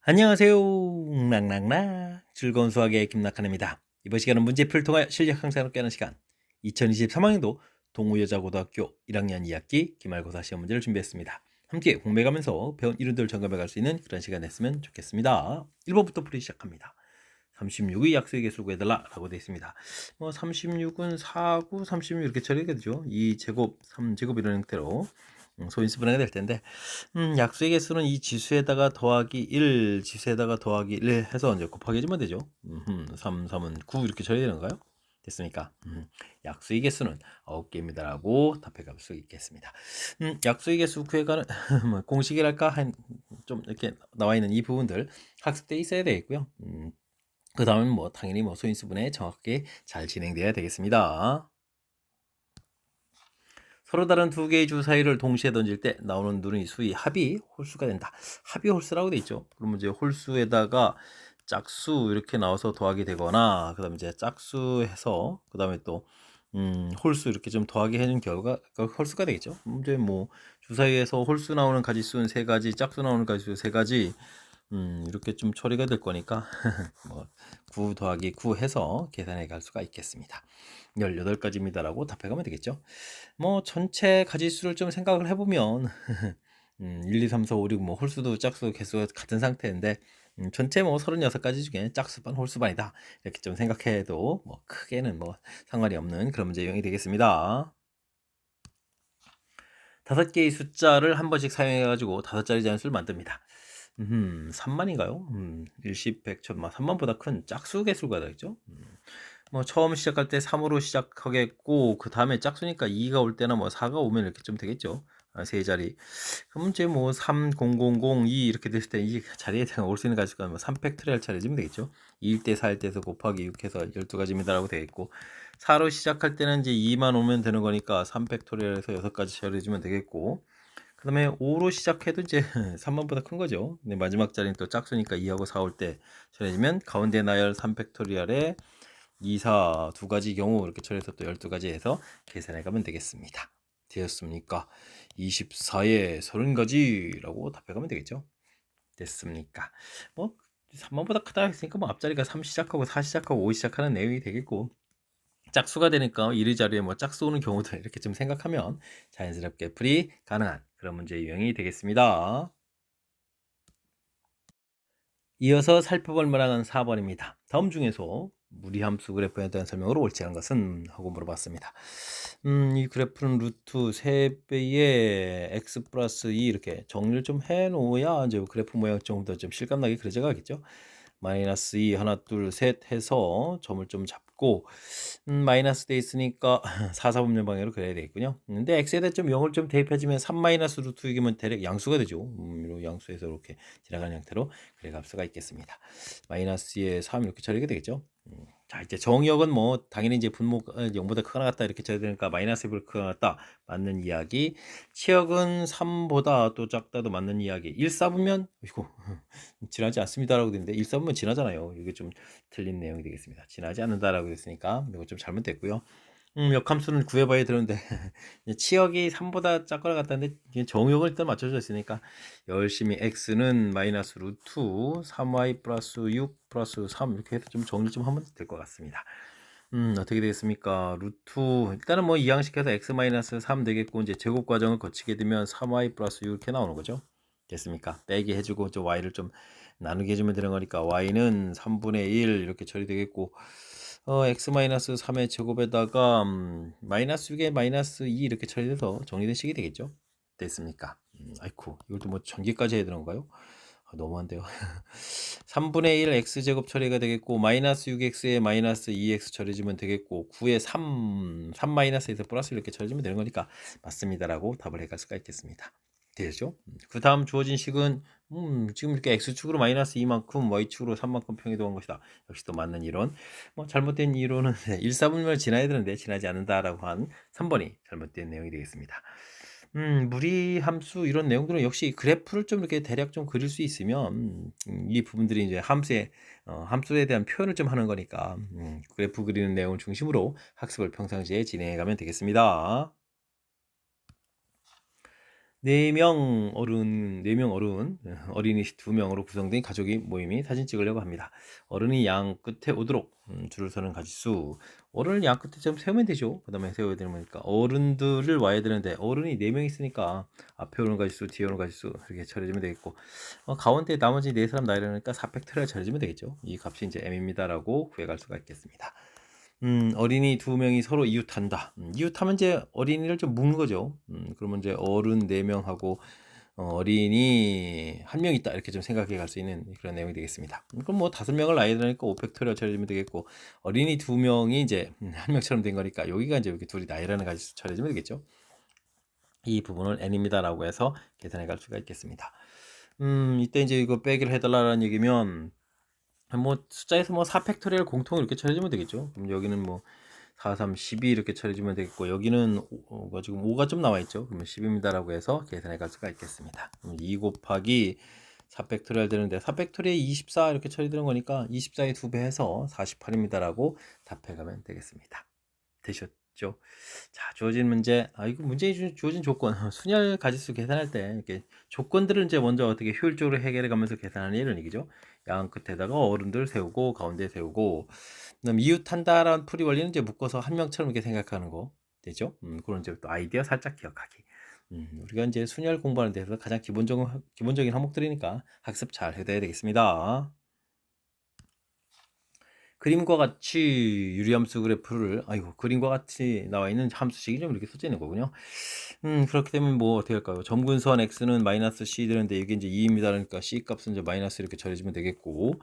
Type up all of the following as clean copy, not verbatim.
안녕하세요. 락락락 즐거운 수학의 김낙한입니다. 이번 시간은 문제풀이를 통하여 실력 향상을 깨는 시간 2023학년도 동우여자고등학교 1학년 2학기 기말고사 시험 문제를 준비했습니다. 함께 공부해가면서 배운 이론들을 점검해갈 수 있는 그런 시간 됐으면 좋겠습니다. 1번부터 풀이 시작합니다. 36의 약수의 개수를 구해달라 라고 되어 있습니다. 36은 4구 36 이렇게 처리가 되죠. 2제곱 3제곱 이런 형태로 소인수분해가 될 텐데 약수의 개수는 이 지수에다가 더하기 1 지수에다가 더하기 1 해서 이제 곱하기 해주면 되죠. 3, 3은 9 이렇게 처리되는가요? 됐습니까? 약수의 개수는 9개입니다 라고 답해갈 수 있겠습니다. 약수의 개수 구해가는 뭐 공식이랄까 좀 이렇게 나와 있는 이 부분들 학습돼 있어야 되겠고요. 그 다음은 뭐 당연히 뭐 소인수분해 정확하게 잘 진행돼야 되겠습니다. 서로 다른 두 개의 주 사이를 동시에 던질 때 나오는 누르니 수의 합이 홀수가 된다. 합이 홀수라고 돼 있죠. 그러면 이제 홀수에다가 짝수 이렇게 나와서 더하게 되거나 그다음에 이제 짝수 해서 그다음에 또 홀수 이렇게 좀 더하게 해준 결과가 홀수가 되겠죠. 이제 뭐 주사위에서 홀수 나오는 가지수는 세 가지, 짝수 나오는 가지수 세 가지 이렇게 좀 처리가 될 거니까 뭐 9 더하기 9 해서 계산해 갈 수가 있겠습니다. 18가지입니다라고 답해 가면 되겠죠. 뭐 전체 가지수를 좀 생각을 해보면 1, 2, 3, 4, 5, 6 뭐 홀수도 짝수 개수가 같은 상태인데 전체 뭐 36가지 중에 짝수반 홀수반이다 이렇게 좀 생각해도 뭐 크게는 뭐 상관이 없는 그런 문제 유형이 되겠습니다. 5개의 숫자를 한 번씩 사용해 가지고 5자리 자연수를 만듭니다. 3만인가요? 일십, 백, 천만 3만보다 큰 짝수 개수가 되겠죠. 뭐 처음 시작할 때 3으로 시작하겠고 그 다음에 짝수니까 2가 올 때나 뭐 4가 오면 이렇게 좀 되겠죠. 세 자리. 그럼 이제 뭐 3, 0, 0, 0, 2 이렇게 됐을 때 이 자리에 올 수 있는 가지수가 뭐 3팩토리얼 차례지면 되겠죠. 2일 때 4일 때에서 곱하기 6 해서 12가지입니다라고 되어 있고 4로 시작할 때는 이제 2만 오면 되는 거니까 3팩토리얼에서 6가지 처리해주면 되겠고 그 다음에 5로 시작해도 이제 3만보다 큰 거죠. 근데 마지막 자리는 또 짝수니까 2하고 4 올 때 처리해주면 가운데 나열 3팩토리얼에 2, 4 두 가지 경우 이렇게 처리해서 또 12가지 해서 계산해 가면 되겠습니다. 되었습니까? 24에 30가지라고 답해 가면 되겠죠. 됐습니까? 뭐 3만보다 크다 했으니까 뭐 앞자리가 3 시작하고 4 시작하고 5 시작하는 내용이 되겠고 짝수가 되니까 1의 자리에 뭐 짝수 오는 경우도 이렇게 좀 생각하면 자연스럽게 풀이 가능한 그런 문제 유형이 되겠습니다. 이어서 살펴볼 만한 4번입니다. 다음 중에서 무리함수 그래프에 대한 설명으로 옳지 않은 것은? 하고 물어봤습니다. 이 그래프는 루트 3배의 x 플러스 2 이렇게 정리를 좀 해놓아야 이제 그래프 모양 좀 더 좀 실감나게 그려져 가겠죠. 마이너스 2 하나 둘 셋 해서 점을 좀 잡고 마이너스 돼 있으니까 4, 4분면 방향으로 그려야 되겠군요. 근데 x에다 좀 0을 좀 대입해주면 3 마이너스 루트 6이면 대략 양수가 되죠. 이런 양수에서 이렇게 지나가는 형태로 그래 갈 수가 있겠습니다. 마이너스 2에 3 이렇게 처리가 되겠죠. 자 이제 정의역은 뭐 당연히 이제 분모가 0보다 크거나 같다 이렇게 쳐야 되니까 마이너스 1보다 크거나 같다 맞는 이야기. 치역은 3보다 또 작다도 맞는 이야기. 1, 4분면 이거 지나지 않습니다라고 되는데 1, 4분면 지나잖아요. 이게 좀 틀린 내용이 되겠습니다. 지나지 않는다라고 됐으니까 이거 좀 잘못됐고요. 역함수는 구해봐야 되는데 치역이 3보다 작거나 같다는데 정역을 일단 맞춰져 있으니까 열심히 x는 마이너스 루트 3y 플러스 6 플러스 3 이렇게 해서 좀 정리 좀 하면 될 것 같습니다. 어떻게 되겠습니까? 루트 일단은 뭐 이항식해서 x 마이너스 3 되겠고 이제 제곱 과정을 거치게 되면 3y 플러스 6 이렇게 나오는 거죠. 됐습니까? 빼기 해주고 저 y를 좀 나누게 해주면 되는 거니까 y는 3분의 1 이렇게 처리되겠고 x-3의 제곱에다가 마이너스 6에 마이너스 2 이렇게 처리돼서 정리된 식이 되겠죠. 됐습니까? 아이쿠 이것도 뭐 전개까지 해야 되는 건가요? 너무한데요. 3분의 1 x제곱 처리가 되겠고 마이너스 6x에 마이너스 2x 처리해주면 되겠고 9에 3 마이너스에서 플러스 이렇게 처리해주면 되는 거니까 맞습니다라고 답을 해갈 수가 있겠습니다. 되죠? 그 다음 주어진 식은 지금 이렇게 x축으로 마이너스 2만큼 y축으로 3만큼 평이동한 것이다. 역시 또 맞는 이론. 뭐 잘못된 이론은 1, 4분면을 지나야 되는데 지나지 않는다라고 한 3번이 잘못된 내용이 되겠습니다. 무리함수 이런 내용들은 역시 그래프를 좀 이렇게 대략 좀 그릴 수 있으면 이 부분들이 이제 함수에 대한 표현을 좀 하는 거니까 그래프 그리는 내용을 중심으로 학습을 평상시에 진행해 가면 되겠습니다. 4명 어른, 4명 어른, 어린이 2명으로 구성된 가족이 모임이 사진 찍으려고 합니다. 어른이 양 끝에 오도록 줄을 서는 가지수. 어른을 양 끝에 좀 세우면 되죠. 그 다음에 세워야 되는 거니까. 어른들을 와야 되는데, 어른이 4명 있으니까, 앞에 오는 가지수, 뒤에 오는 가지수, 이렇게 처리해주면 되겠고, 가운데 나머지 4사람 나이라니까 4팩토리얼 처리해주면 되겠죠. 이 값이 이제 m입니다라고 구해갈 수가 있겠습니다. 어린이 2명이 서로 이웃한다. 이웃하면 이제 어린이를 좀 묶는 거죠. 그러면 이제 어른 4명하고 어린이 1명 있다. 이렇게 좀 생각해 갈 수 있는 그런 내용이 되겠습니다. 그럼 뭐 5명을 나이 들으니까 5팩토리얼 처리해주면 되겠고, 어린이 2명이 이제 1명처럼 된 거니까, 여기가 이제 이렇게 둘이 나이라는 가지수 처리해주면 되겠죠. 이 부분을 n입니다라고 해서 계산해 갈 수가 있겠습니다. 이때 이제 이거 빼기를 해달라는 얘기면, 뭐 숫자에서 뭐 4팩토리얼 공통 이렇게 처리해주면 되겠죠. 그럼 여기는 뭐 4, 3, 12 이렇게 처리해주면 되겠고, 여기는 지금 5가 좀 나와 있죠. 그러면 10입니다라고 해서 계산해 갈 수가 있겠습니다. 그럼 2 곱하기 4팩토리얼 되는데, 4팩토리얼 24 이렇게 처리되는 거니까 24의 2배 해서 48입니다라고 답해 가면 되겠습니다. 되셨죠? 자, 주어진 문제. 이거 문제에 주어진 조건. 순열 가지수 계산할 때 이렇게 조건들을 이제 먼저 어떻게 효율적으로 해결해 가면서 계산하는 이런 얘기죠. 양 끝에다가 어른들 세우고 가운데 세우고, 그다음 이웃한다라는 풀이 원리는 이제 묶어서 한 명처럼 이렇게 생각하는 거 되죠. 그런 이제 또 아이디어 살짝 기억하기. 우리가 이제 순열 공부하는 데서 가장 기본적인 항목들이니까 학습 잘 해둬야 되겠습니다. 그림과 같이 유리함수 그래프를, 그림과 같이 나와 있는 함수식이 좀 이렇게 써져 있는 거군요. 그렇게 되면 뭐 어떻게 할까요? 점근선 x는 마이너스 c 되는데, 이게 이제 2입니다. 그러니까 c 값은 이제 마이너스 이렇게 처리해주면 되겠고,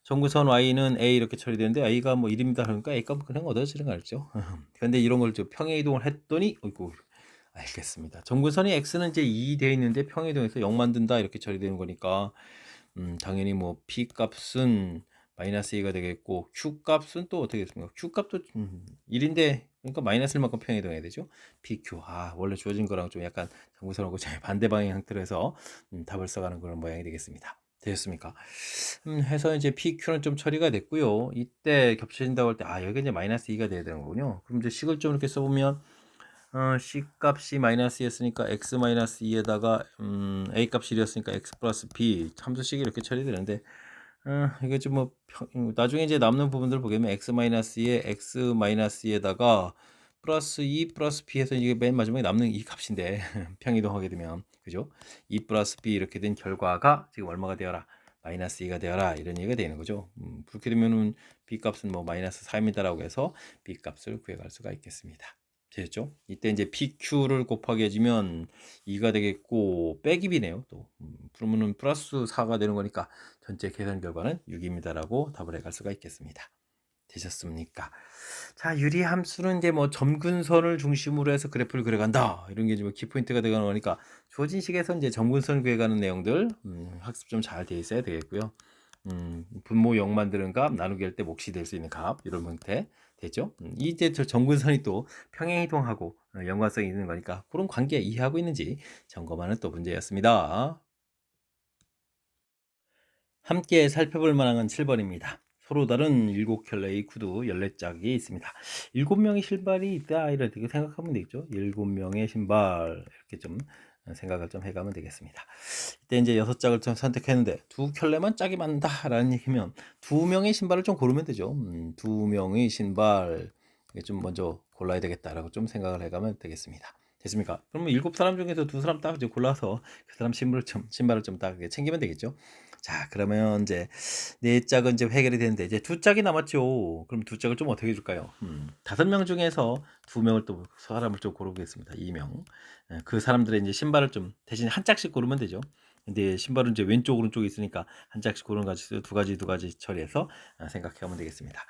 점근선 y는 a 이렇게 처리되는데, a가 뭐 1입니다. 그러니까 a 값은 그냥 얻어지는 거 알죠? 근데 이런 걸 좀 평행 이동을 했더니, 알겠습니다. 점근선이 x는 이제 2 되어 있는데 평행 이동해서 0 만든다 이렇게 처리되는 거니까, 당연히 뭐 p 값은 마이너스 2가 되겠고, q 값은 또 어떻게 됐습니까? q 값도 1인데, 그러니까 마이너스 1만큼 평행이동해야 되죠. pq. 원래 주어진 거랑 좀 약간 정구선하고 반대 방향 형태로 해서 답을 써가는 그런 모양이 되겠습니다. 되셨습니까? 해서 이제 pq는 좀 처리가 됐고요. 이때 겹쳐진다고 할 때, 여기 이제 마이너스 2가 돼야 되는 거군요. 그럼 이제 식을 좀 이렇게 써보면, c 값이 마이너스였으니까 x 마이너스 2에다가 a 값이 1이었으니까 x 플러스 b 함수식이 이렇게 처리되는데, 이게 좀 뭐 나중에 이제 남는 부분들 보게 되면 x 마이너스 2에 x 마이너스 2에다가 플러스 2 플러스 b 해서 이게 맨 마지막에 남는 이 값인데 평이동하게 되면, 그죠? 2 플러스 b 이렇게 된 결과가 지금 얼마가 되어라? 마이너스 2가 되어라, 이런 얘기가 되는 거죠. 그렇게 되면은 b 값은 뭐 마이너스 4입니다라고 해서 b 값을 구해갈 수가 있겠습니다. 되셨죠? 이때 이제 PQ를 곱하기 해주면 2가 되겠고, 빼기 b네요. 또 그러면은 플러스 4가 되는 거니까 전체 계산 결과는 6입니다라고 답을 해갈 수가 있겠습니다. 되셨습니까? 자, 유리함수는 이제 뭐 점근선을 중심으로 해서 그래프를 그려간다, 이런 게 좀 키포인트가 되는 거니까, 주어진 식에서 이제 점근선 그려가는 내용들 학습 좀 잘 돼 있어야 되겠고요. 분모 0 만드는 값, 나누기 할 때 몫이 될 수 있는 값, 이런 형태 되죠. 이제 저 점근선이 또 평행 이동하고 연관성이 있는 거니까, 그런 관계 이해하고 있는지 점검하는 또 문제였습니다. 함께 살펴볼 만한 건 7번입니다. 서로 다른 7켤레의 구두 14짝이 있습니다. 7명의 신발이 있다, 이렇게 생각하면 되겠죠. 7명의 신발, 이렇게 좀 생각을 좀 해가면 되겠습니다. 이때 이제 6짝을 좀 선택했는데 2켤레만 짝이 맞는다라는 얘기면 2명의 신발을 좀 고르면 되죠. 2명의 신발, 좀 먼저 골라야 되겠다라고 좀 생각을 해가면 되겠습니다. 됐습니까? 그러면 7사람 중에서 2사람 딱 이제 골라서 그 사람 신발을 좀 딱 챙기면 되겠죠. 자, 그러면 이제 4짝은 이제 해결이 되는데, 이제 2짝이 남았죠. 그럼 2짝을 좀 어떻게 해줄까요? 5명 중에서 2명을 또 사람을 좀 고르겠습니다. 2명. 그 사람들의 이제 신발을 좀 대신 한 짝씩 고르면 되죠. 근데 신발은 이제 왼쪽 오른쪽에 있으니까 한 짝씩 고르는 가지 두 가지 처리해서 생각해보면 되겠습니다.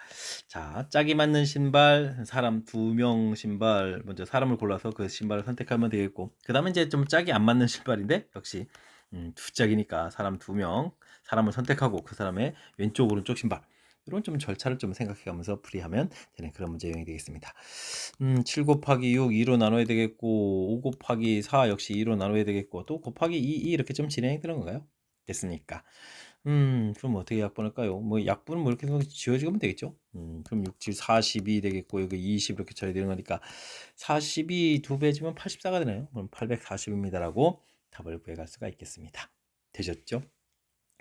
자, 짝이 맞는 신발, 사람 2명 신발, 먼저 사람을 골라서 그 신발을 선택하면 되겠고, 그 다음에 이제 좀 짝이 안 맞는 신발인데, 역시 2짝이니까 사람 2명, 사람을 선택하고 그 사람의 왼쪽 오른쪽 신발, 이런 좀 절차를 좀 생각해가면서 풀이하면 되는 그런 문제 유형이 되겠습니다. 7 곱하기 6 2로 나눠야 되겠고, 5 곱하기 4 역시 2로 나눠야 되겠고, 또 곱하기 2 이렇게 좀 진행이 되는 건가요? 됐으니까 그럼 어떻게 약분할까요? 뭐 약분은 뭐 이렇게 지워지면 되겠죠? 그럼 6, 7, 42 되겠고 여기 20 이렇게 처리 되는 거니까 42 두 배지면 84가 되나요? 그럼 840입니다라고 답을 구해갈 수가 있겠습니다. 되셨죠?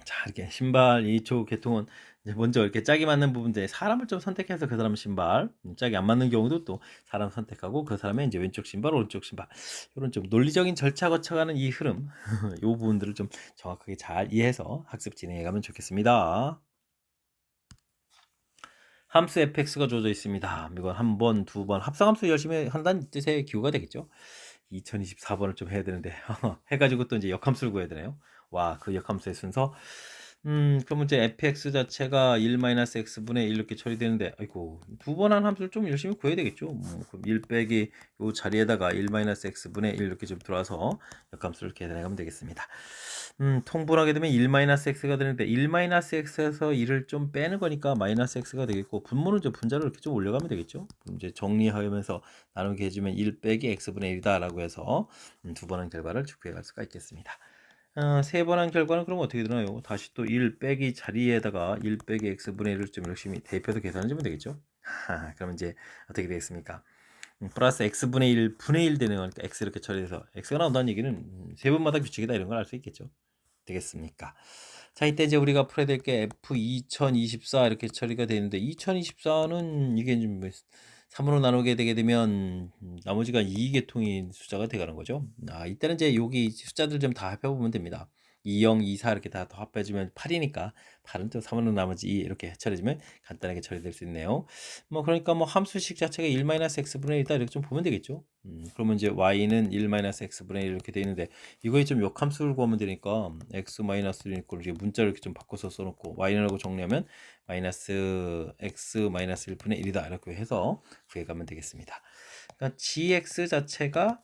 자, 이렇게 신발 2초 계통은 이제 먼저 이렇게 짝이 맞는 부분들 사람을 좀 선택해서 그 사람 신발 짝이 안 맞는 경우도 또 사람 선택하고 그 사람의 이제 왼쪽 신발 오른쪽 신발 이런 좀 논리적인 절차 거쳐가는 이 흐름 이 부분들을 좀 정확하게 잘 이해해서 학습 진행해 가면 좋겠습니다. 함수 fx가 주어져 있습니다. 이건 한 번, 두 번 합성함수 열심히 한다는 뜻의 기호가 되겠죠. 2024번을 좀 해야 되는데 해가지고 또 이제 역함수를 구해야 되네요. 와, 그 역함수의 순서. 그러면 이제 fx 자체가 1-x분의 1 이렇게 처리되는데, 아이고, 두 번 한 함수를 좀 열심히 구해야 되겠죠. 그럼 1 빼기 요 자리에다가 1-x분의 1 이렇게 좀 들어와서 역함수를 계산해가면 되겠습니다. 통분하게 되면 1-x가 되는데 1-x에서 1을 좀 빼는 거니까 -x가 되겠고 분모는 좀 분자로 이렇게 좀 올려가면 되겠죠. 그럼 이제 정리하면서 나누게 해주면 1 빼기 x분의 1이다 라고 해서 두 번 한 결과를 구해갈 수가 있겠습니다. 세 번 한 결과는 그럼 어떻게 되나요? 다시 또 1 빼기 자리에다가 1 빼기 x분의 1을 좀 열심히 대입해서 계산해주면 되겠죠. 그럼 이제 어떻게 되겠습니까? 플러스 x분의 1 분의 1 되는 거니까 x 이렇게 처리해서 x가 나온다는 얘기는 세 번마다 규칙이다 이런 걸 알 수 있겠죠. 되겠습니까? 자, 이때 이제 우리가 풀어야 될 게 F 2024 이렇게 처리가 되는데 2024는 이게 좀 3으로 나누게 되게 되면 나머지가 2계통인 숫자가 돼가는 거죠. 이때는 이제 여기 숫자들 좀 다 합해보면 됩니다. 20, 24 이렇게 다 합해주면 8이니까 8은 또 3으로 나머지 2 이렇게 처리해주면 간단하게 처리될 수 있네요. 뭐 그러니까 뭐 함수식 자체가 1-x분의 1이다 이렇게 좀 보면 되겠죠. 그러면 이제 y는 1-x분의 1 이렇게 돼 있는데 이거에 좀 역함수를 구하면 되니까 x-1 이걸 이렇게 문자를 이렇게 좀 바꿔서 써놓고 y라고 정리하면 마이너스 x 마이너스 1분의 1이다 이렇게 해서 구해가면 되겠습니다. 그러니까 gx 자체가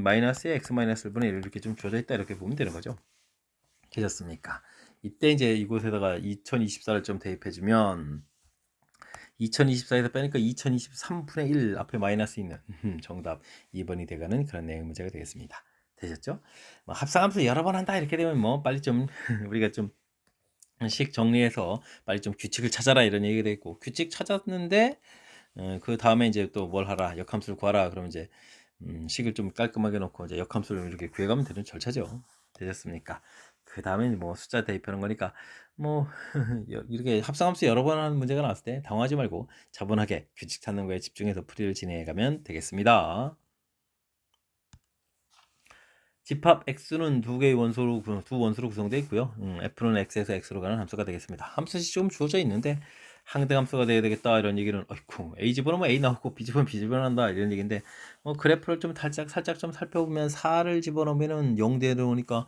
마이너스 x 마이너스 1분의 1 이렇게 좀 주어져 있다 이렇게 보면 되는 거죠. 되셨습니까? 이때 이제 이곳에다가 2024를 좀 대입해주면 2024에서 빼니까 2023분의 1 앞에 마이너스 있는 정답 2번이 돼가는 그런 내용 문제가 되겠습니다. 되셨죠? 뭐 합성함수 여러 번 한다 이렇게 되면 뭐 빨리 좀 우리가 좀 식 정리해서 빨리 좀 규칙을 찾아라 이런 얘기가 되고 규칙 찾았는데 그 다음에 이제 또 뭘 하라 역함수를 구하라 그러면 이제 식을 좀 깔끔하게 놓고 이제 역함수를 이렇게 구해가면 되는 절차죠. 되셨습니까? 그 다음에 뭐 숫자 대입하는 거니까 뭐 이렇게 합성함수 여러 번 하는 문제가 나왔을 때 당황하지 말고 차분하게 규칙 찾는 거에 집중해서 풀이를 진행해 가면 되겠습니다. 집합 x는 두 개의 원소로 두 원소로 구성되어 있고요. f는 x에서 x로 가는 함수가 되겠습니다. 함수식 좀 주어져 있는데 항등함수가 되어야 되겠다 이런 얘기는 어이쿠 a 집어넣으면 a 나오고 b 집어넣으면 b 집어넣는다 이런 얘기인데 그래프를 좀 살짝 좀 살펴보면 4를 집어넣으면은 0 되어오니까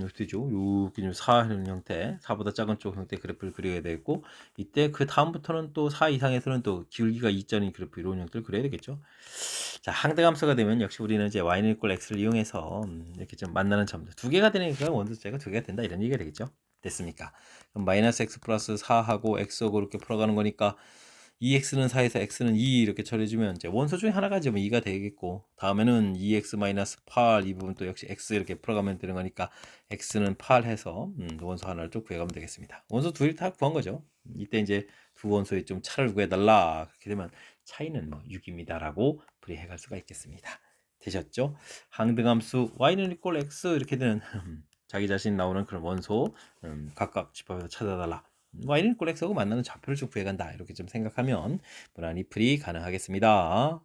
어떻게 되죠? 이렇게 좀 4는 형태 4보다 작은 쪽 형태 그래프를 그려야 되겠고 이때 그 다음부터는 또 4 이상에서는 또 기울기가 2짜리 그래프 이런 형태를 그려야 되겠죠. 자, 항등함수가 되면 역시 우리는 이제 y는 equal x를 이용해서 이렇게 좀 만나는 점들 두 개가 되니까 원소수가 두 개가 된다 이런 얘기가 되겠죠. 됐습니까? 그럼 마이너스 x 플러스 4하고 x하고 이렇게 풀어가는 거니까 2x는 4에서 x는 2 이렇게 처리해주면 이제 원소 중에 하나가 이제 뭐 2가 되겠고 다음에는 2x 마이너스 8 이 부분 또 역시 x 이렇게 풀어가면 되는 거니까 x는 8 해서 원소 하나를 좀 구해가면 되겠습니다. 원소 둘이 다 구한 거죠. 이때 이제 두 원소의 좀 차를 구해달라 그렇게 되면 차이는 뭐 6입니다라고 풀이해 갈 수가 있겠습니다. 되셨죠? 항등함수 y는 equal x 이렇게 되는 자기 자신 나오는 그런 원소 각각 집합해서 찾아달라. y는 equal x하고 만나는 좌표를 좀 구해간다. 이렇게 좀 생각하면 무난히 풀이 가능하겠습니다.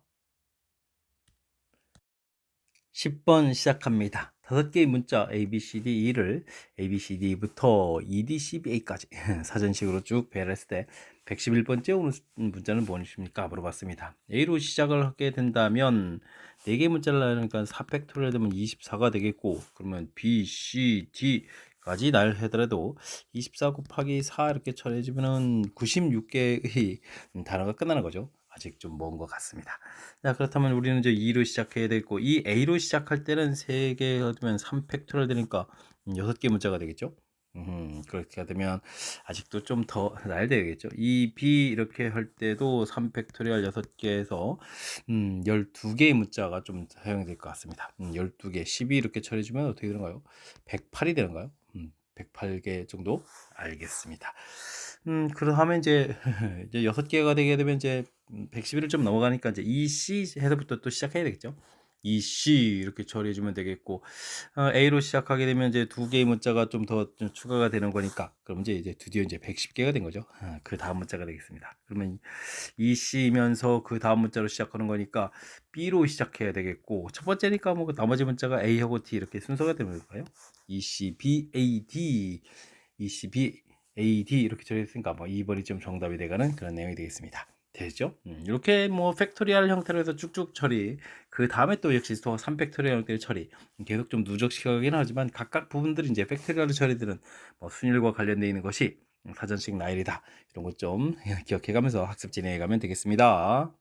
10번 시작합니다. 5개의 문자 A, B, C, D, E를 A, B, C, D부터 E, D, C, B, A까지 사전식으로 쭉 배열했을 때 111번째 오는 문자는 무엇입니까? 물어봤습니다. A로 시작을 하게 된다면 4개의 문자를 나누니까 4팩토리얼 되면 24가 되겠고 그러면 B, C, D까지 날 하더라도 24 곱하기 4 이렇게 처리해주면 96개의 단어가 끝나는 거죠. 아직 좀 먼 것 같습니다. 자, 그렇다면 우리는 이제 2로 시작해야 되고 이 A로 시작할 때는 3개 되면 3팩토리얼 되니까 6개 문자가 되겠죠. 그렇게 되면 아직도 좀 더 나야 되겠죠. 이 B 이렇게 할 때도 3팩토리얼 6개에서 12개의 문자가 좀 사용될 것 같습니다. 12개, 12 이렇게 처리해주면 어떻게 되는가요? 108이 되는가요? 108개 정도 알겠습니다. 그러면 이제 이제 6개가 되게 되면 이제 111을 좀 넘어가니까 이제 EC에서부터 또 시작해야 되겠죠. EC 이렇게 처리해 주면 되겠고, A로 시작하게 되면 이제 2개의 문자가 좀 더 추가가 되는 거니까, 그럼 이제 드디어 이제 110개가 된 거죠. 그 다음 문자가 되겠습니다. 그러면 EC면서 그 다음 문자로 시작하는 거니까 B로 시작해야 되겠고, 첫 번째니까 뭐 나머지 문자가 A하고 D 이렇게 순서가 되는 걸까요? EC, B, A, D, EC, B, A, D 이렇게 처리했으니까 뭐 2번이 좀 정답이 돼가는 그런 내용이 되겠습니다. 되죠? 이렇게 뭐 팩토리얼 형태로 해서 쭉쭉 처리, 그 다음에 또 역시 또 3팩토리얼 형태의 처리, 계속 좀 누적시켜가긴 하지만 각각 부분들이 이제 팩토리얼 처리들은 뭐 순일과 관련되어 있는 것이 사전식 나일이다. 이런 것 좀 기억해가면서 학습 진행해가면 되겠습니다.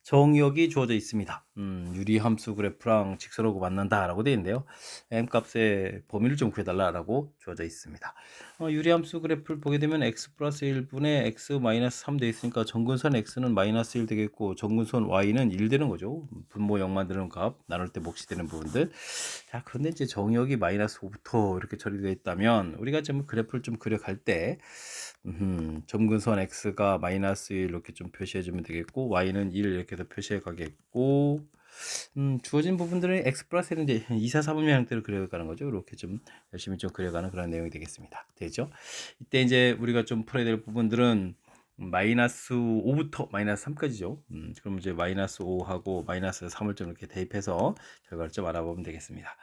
정의역이 주어져 있습니다. 유리함수 그래프랑 직선하고 만난다라고 되어 있는데요. m값의 범위를 좀 구해달라라고 주어져 있습니다. 유리함수 그래프를 보게 되면 x 플러스 1분의 x 마이너스 3 되어 있으니까 정근선 x는 마이너스 1 되겠고 정근선 y는 1 되는 거죠. 분모 0 만드는 값 나눌 때 몫이 되는 부분들. 자, 그런데 이제 정의역이 마이너스 5부터 이렇게 처리되어 있다면 우리가 좀 그래프를 좀 그려갈 때 점근선 x가 마이너스 1 이렇게 좀 표시해 주면 되겠고 y는 1 이렇게 해서 표시해 가겠고 주어진 부분들은 x 플러스는 이제 2, 4, 3분의 형태로 그려가는 거죠. 이렇게 좀 열심히 좀 그려가는 그런 내용이 되겠습니다. 되죠? 이때 이제 우리가 좀 풀어야 될 부분들은 마이너스 5부터 마이너스 3까지죠. 그럼 이제 마이너스 5하고 마이너스 3을 좀 이렇게 대입해서 결과를 좀 알아보면 되겠습니다.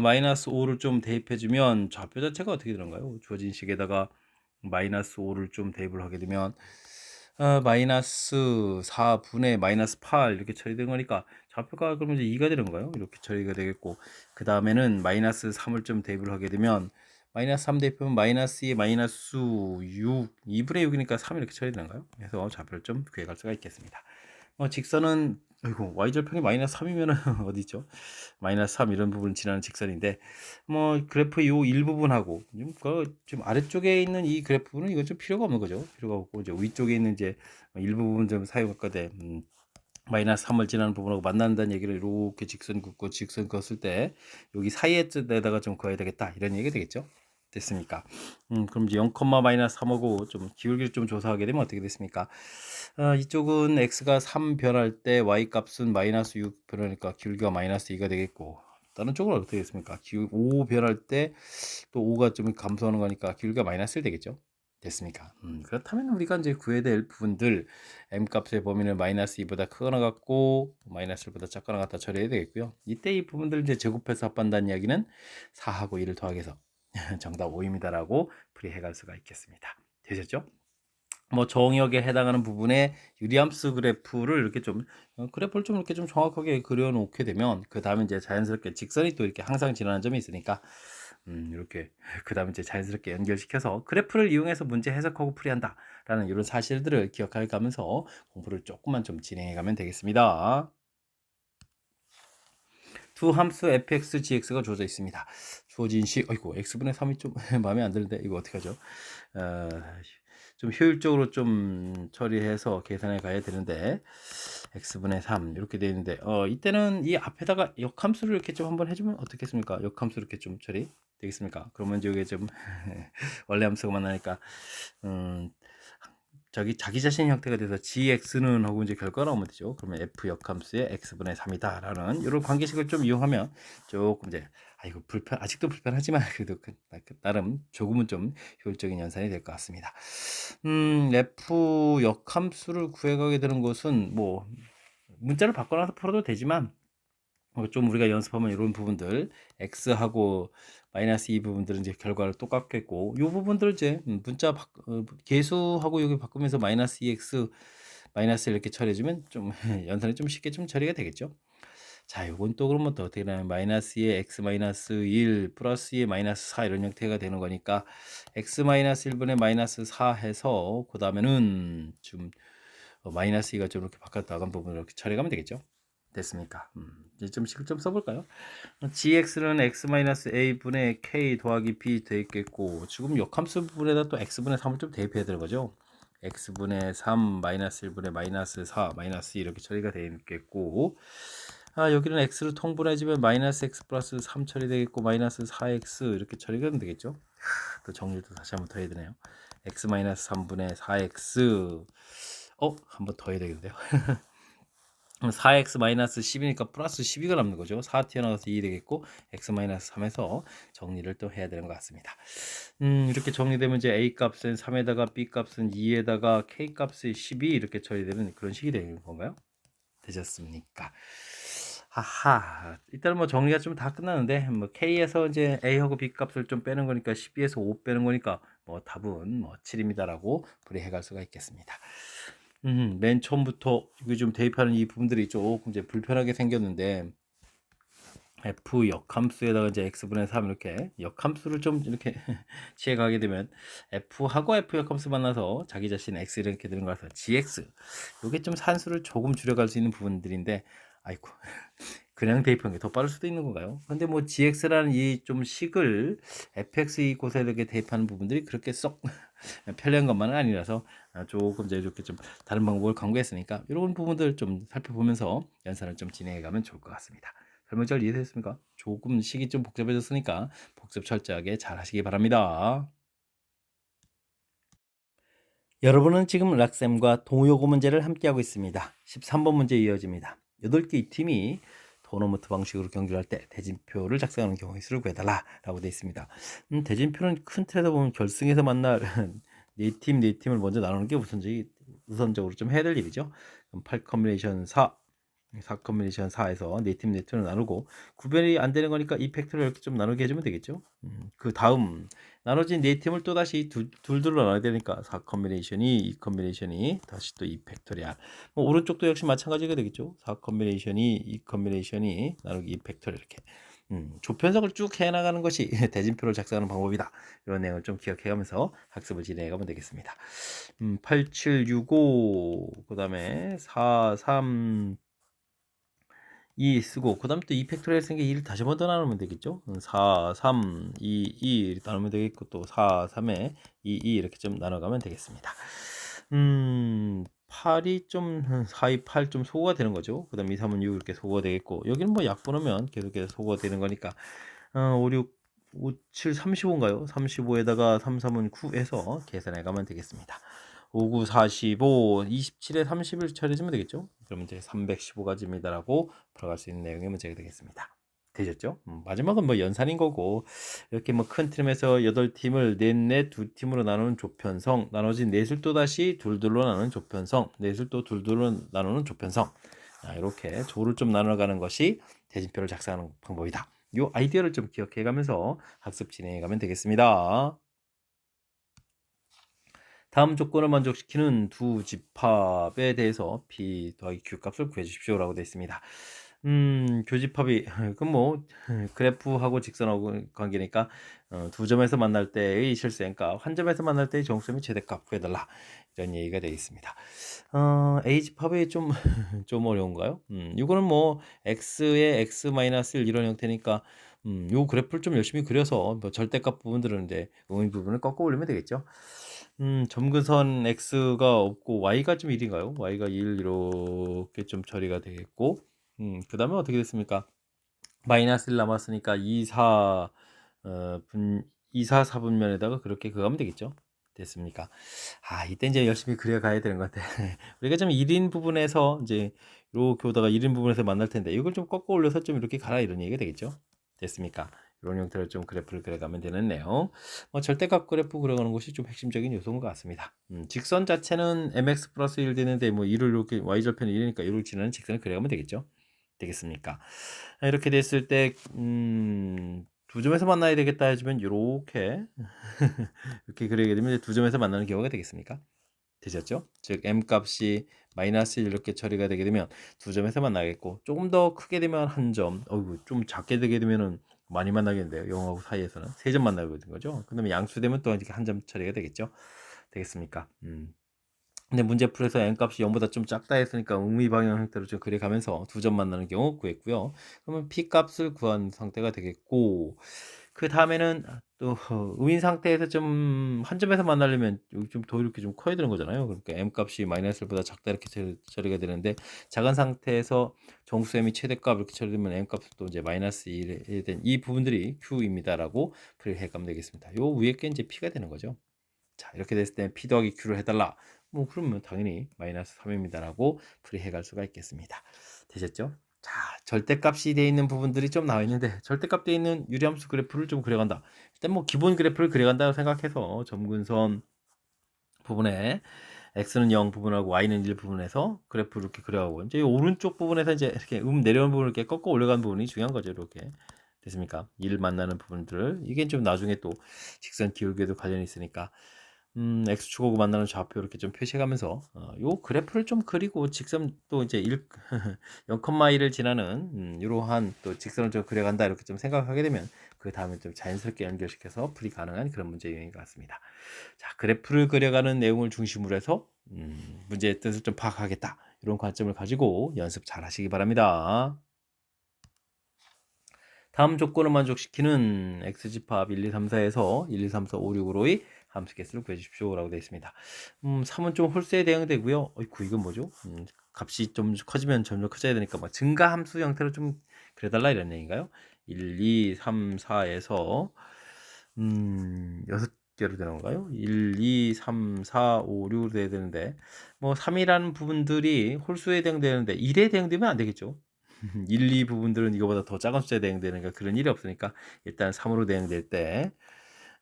마이너스 5를 좀 대입해주면 좌표 자체가 어떻게 되는가요? 주어진 식에다가 마이너스 5를 좀 대입을 하게 되면 마이너스 4분의 마이너스 8 이렇게 처리된 거니까 좌표가 그러면 이제 2가 되는 건가요? 이렇게 처리가 되겠고, 그 다음에는 마이너스 3을 좀 대입을 하게 되면 마이너스 3 대입하면 마이너스 2 마이너스 6 2분의 6이니까 3 이렇게 처리되는가요? 그래서 좌표를 좀 구해갈 수가 있겠습니다. 직선은 아이고 y절편이 마이너스 3이면 어디 있죠? 마이너스 3 이런 부분 지나는 직선인데 그래프 요 일부분하고 지금 아래쪽에 있는 이 그래프는 이건 좀 필요가 없는 거죠. 필요가 없고 이제 위쪽에 있는 이제 일부분 좀 사용할 거되 마이너스 3을 지나는 부분하고 만난다는 얘기를 이렇게 직선 긋고 직선 긋을 때 여기 사이에다가 좀 그어야 되겠다 이런 얘기가 되겠죠. 됐습니까? 그럼 이제 0, 마이너스 3하고 좀 기울기를 좀 조사하게 되면 어떻게 됐습니까? 이쪽은 x가 3 변할 때 y 값은 마이너스 6 변하니까 기울기가 마이너스 2가 되겠고, 다른 쪽은 어떻게 됐습니까? 5 변할 때 또 5가 좀 감소하는 거니까 기울기가 마이너스 1 되겠죠? 됐습니까? 그렇다면 우리가 이제 구해야 될 부분들 m 값의 범위는 마이너스 2보다 크거나 같고 마이너스 1보다 작거나 같다 처리해야 되겠고요. 이때 이 부분들 이제 제곱해서 합한다는 이야기는 4하고 2를 더하게서 정답 5입니다라고 풀이해 갈 수가 있겠습니다. 되셨죠? 정의역에 해당하는 부분에 유리함수 그래프를 이렇게 좀 그래프를 좀 이렇게 좀 정확하게 그려 놓게 되면 그 다음에 이제 자연스럽게 직선이 또 이렇게 항상 지나는 점이 있으니까 이렇게 그 다음에 이제 자연스럽게 연결시켜서 그래프를 이용해서 문제 해석하고 풀이한다 라는 이런 사실들을 기억해 가면서 공부를 조금만 좀 진행해 가면 되겠습니다. 두 함수 fx, gx가 주어져 있습니다. 주어진 식, 아이고 x분의 3이 좀 마음에 안 드는데 이거 어떻게 하죠? 좀 효율적으로 좀 처리해서 계산해 가야 되는데 x분의 3 이렇게 되어 있는데 이때는 이 앞에다가 역함수를 이렇게 좀 한번 해주면 어떻겠습니까? 역함수 이렇게 좀 처리 되겠습니까? 그러면 이게 좀 원래 함수가 만나니까 자기 자신 형태가 돼서 gx는 하고 이제 결과가 나오면 되죠. 그러면 f 역함수의 x분의 3이다 라는 이런 관계식을 좀 이용하면 조금 이제 이거 아직도 불편하지만 그래도 나름 조금은 좀 효율적인 연산이 될 것 같습니다. f 역함수를 구해가게 되는 것은 뭐 문자를 바꿔놔서 풀어도 되지만 좀 우리가 연습하면 이런 부분들 x하고 마이너스 이 부분들은 이제 결과를 똑같겠고 이 부분들 이제 문자 계수하고 여기 바꾸면서 마이너스 2x 마이너스 이렇게 처리해주면 좀 연산이 좀 쉽게 좀 처리가 되겠죠. 자, 요건 또 그러면 또 어떻게 되냐면 마이너스 2에 x 마이너스 1 플러스 2에 마이너스 4 이런 형태가 되는 거니까 x 마이너스 1분의 마이너스 4 해서 그 다음에는 좀 마이너스 2가 좀 이렇게 바깥 나간 부분을 이렇게 처리하면 되겠죠. 됐습니까? 이제 좀 식을 좀 써볼까요? gx는 x-a분의 k 더하기 b 되어 있겠고 지금 역함수 부분에다 또 x분의 3을 좀 대입해야 되는 거죠. x분의 3 마이너스 1분의 마이너스 4 마이너스 2 이렇게 처리가 되어 있겠고 여기는 x로 통분해지면 마이너스 x 플러스 3 처리되겠고 마이너스 4x 이렇게 처리가 되겠죠. 또 정리도 다시 한번 더 해야 되네요. x 마이너스 3분의 4x 한 번 더 해야 되겠는데요. 4x 마이너스 10이니까 플러스 12가 남는 거죠. 4 튀어나와서 2 되겠고 x 마이너스 3에서 정리를 또 해야 되는 것 같습니다. 이렇게 정리되면 이제 a 값은 3에다가 b 값은 2에다가 k 값이 12 이렇게 처리되는 그런 식이 되는 건가요? 되셨습니까? 하하. 일단 뭐 정리가 좀 다 끝나는데 뭐 k에서 이제 a하고 b 값을 좀 빼는 거니까 12에서 5 빼는 거니까 뭐 답은 뭐 7입니다라고 풀이해 갈 수가 있겠습니다. 맨 처음부터 이거 좀 대입하는 이 부분들이 조금 이제 불편하게 생겼는데 f 역함수에다가 이제 x분의 3 이렇게 역함수를 좀 이렇게 취해 가게 되면 f하고 f 역함수 만나서 자기 자신 x 이렇게 되는 거라서 gx 요게 좀 산수를 조금 줄여갈 수 있는 부분들인데 아이고 그냥 대입하는 게 더 빠를 수도 있는 건가요? 근데 뭐 gx라는 이 좀 식을 fx 이곳에 이렇게 대입하는 부분들이 그렇게 썩 편리한 것만은 아니라서 조금 이제 이렇게 좀 다른 방법을 강구했으니까 이런 부분들 좀 살펴보면서 연산을 좀 진행해 가면 좋을 것 같습니다. 설명 잘 이해됐습니까? 조금 식이 좀 복잡해졌으니까 복습 철저하게 잘 하시기 바랍니다. 여러분은 지금 락쌤과 동요고 문제를 함께하고 있습니다. 13번 문제 이어집니다. 8개 팀이 토너먼트 방식으로 경기를 할 때 대진표를 작성하는 경우의 수를 구해달라 라고 되어 있습니다. 대진표는 큰 틀에서 보면 결승에서 만날 4팀을 먼저 나누는 게 우선적으로 좀 해야 될 일이죠. 그럼 8 컴비네이션 4 컴비네이션 4에서 4팀을 나누고 구별이 안 되는 거니까 이 팩토를 이렇게 좀 나누게 해주면 되겠죠. 그 다음 나눠진 4팀을 또 다시 둘둘로 나눠야 되니까 4 컴비네이션이 2 컴비네이션이 다시 또 2 팩토리얼 뭐 오른쪽도 역시 마찬가지가 되겠죠. 4 컴비네이션이 2 컴비네이션이 나누기 2 팩토리얼 이렇게 조편성을 쭉 해나가는 것이 대진표를 작성하는 방법이다. 이런 내용을 좀 기억해가면서 학습을 진행해가면 되겠습니다. 8, 7, 6, 5, 그 다음에 4, 3, 2 쓰고 그 다음에 또 2 팩토리얼 생겨 2를 다시 한번 더 나누면 되겠죠. 4, 3, 2, 2 이렇게 나누면 되겠고 또 4, 3에 2, 2 이렇게 좀 나눠가면 되겠습니다. 8이 좀 4, 2, 8 좀 소거가 되는 거죠. 그 다음 2, 3은 6 이렇게 소거가 되겠고 여기는 뭐 약분하면 계속해서 소거가 되는 거니까 5, 6, 5, 7, 35인가요? 35에다가 3, 3은 9 해서 계산해 가면 되겠습니다. 5, 9, 45, 27에 30을 처리해주면 되겠죠? 그러면 이제 315가지입니다라고 풀어갈 수 있는 내용의 문제가 되겠습니다. 되셨죠? 마지막은 뭐 연산인 거고 이렇게 뭐 큰 팀에서 8팀을 넷 2팀으로 나누는 조편성 나눠진 넷을 또 다시 둘둘로 나누는 조편성 넷을 또 둘둘로 나누는 조편성 이렇게 조를 좀 나눠가는 것이 대진표를 작성하는 방법이다. 이 아이디어를 좀 기억해 가면서 학습 진행해 가면 되겠습니다. 다음 조건을 만족시키는 두 집합에 대해서 P 더하기 Q 값을 구해 주십시오 라고 되어 있습니다. 교집합이 그럼 뭐 그래프하고 직선하고 관계니까 두 점에서 만날 때의 실수행값 한 점에서 만날 때의 정수점의 최대값 구해달라 이런 얘기가 되어 있습니다. A집합이 좀 어려운가요? 이거는 뭐 x의 x-1 이런 형태니까 요 그래프를 좀 열심히 그려서 뭐 절대값 부분들은 이제 응의 부분을 꺾어 올리면 되겠죠. 점근선 x가 없고 y가 좀 1인가요? y가 1 이렇게 좀 처리가 되겠고 그 다음에 어떻게 됐습니까? 마이너스 1 남았으니까 2, 4 2, 4, 4분면에다가 그렇게 그거 하면 되겠죠? 됐습니까? 이때 이제 열심히 그려가야 되는 것 같아. 우리가 좀 1인 부분에서 이제 이렇게 오다가 1인 부분에서 만날 텐데 이걸 좀 꺾어 올려서 좀 이렇게 가라 이런 얘기가 되겠죠? 됐습니까? 이런 형태로 좀 그래프를 그려가면 되는 내용. 절대값 그래프 그려가는 것이 좀 핵심적인 요소인 것 같습니다. 직선 자체는 mx 플러스 1 되는데 뭐 1을 이렇게 y절편이 1이니까 1을 지나는 직선을 그려가면 되겠죠? 되겠습니까? 이렇게 됐을 때 두 점에서 만나야 되겠다 해주면 이렇게 이렇게 그리게 되면 이제 두 점에서 만나는 경우가 되겠습니까? 되셨죠? 즉 m 값이 마이너스 1 이렇게 처리가 되게 되면 두 점에서 만나겠고 조금 더 크게 되면 한 점, 좀 작게 되게 되면은 많이 만나겠는데요. 0하고 사이에서는 세 점 만나게 되는 거죠. 그다음에 양수되면 또 이렇게 한 점 처리가 되겠죠. 되겠습니까? 근데 문제 풀에서 n값이 0보다 좀 작다 했으니까 의미 방향 형태로 좀 그려가면서 두 점 만나는 경우 구했고요. 그러면 p 값을 구한 상태가 되겠고 그 다음에는 또 음인 상태에서 좀 한 점에서 만나려면 여기 좀 더 이렇게 좀 커야 되는 거잖아요. 그러니까 m 값이 마이너스 1보다 작다 이렇게 처리가 되는데, 작은 상태에서 정수 m이 최대값 이렇게 처리되면 m 값은 또 이제 마이너스 1에 된 이 부분들이 q입니다라고 풀이를 해가면 되겠습니다. 요 위에 게 이제 p가 되는 거죠. 자, 이렇게 됐을 때 p 더하기 q를 해달라. 뭐 그러면 당연히 마이너스 3입니다라고 풀이해갈 수가 있겠습니다. 되셨죠? 자, 절대값이 되어 있는 부분들이 좀 나와 있는데, 절대값 되어 있는 유리함수 그래프를 좀 그려간다. 일단 뭐 기본 그래프를 그려간다고 생각해서 점근선 부분에 x는 0 부분하고 y는 1 부분에서 그래프를 이렇게 그려가고, 이제 오른쪽 부분에서 이제 이렇게 내려오는 부분을 이렇게 꺾어 올려가는 부분이 중요한 거죠. 이렇게 됐습니까? 1 만나는 부분들을, 이게 좀 나중에 또 직선 기울기에도 관련이 있으니까 x축하고 만나는 좌표 이렇게 좀 표시해가면서 요 그래프를 좀 그리고, 직선 또 이제 0,1을 지나는 이러한 또 직선을 좀 그려간다 이렇게 좀 생각하게 되면, 그 다음에 좀 자연스럽게 연결시켜서 풀이 가능한 그런 문제 유형인 것 같습니다. 자, 그래프를 그려가는 내용을 중심으로 해서 문제의 뜻을 좀 파악하겠다, 이런 관점을 가지고 연습 잘 하시기 바랍니다. 다음 조건을 만족시키는 x집합 1, 2, 3, 4에서 1, 2, 3, 4, 5, 6으로의 함수 개수를 구해주십시오 라고 되어 있습니다. 3은 좀 홀수에 대응되고요. 어이구, 이건 뭐죠? 값이 좀 커지면 점점 커져야 되니까 막 증가 함수 형태로 좀 그려달라 이런 얘기인가요? 1, 2, 3, 4에서 6개로 되는 건가요? 1, 2, 3, 4, 5, 6으로 돼야 되는데, 뭐 3이라는 부분들이 홀수에 해당되는데 1에 대응되면 안 되겠죠? 1, 2 부분들은 이거보다 더 작은 숫자에 대응되니까 그런 일이 없으니까, 일단 3으로 대응될 때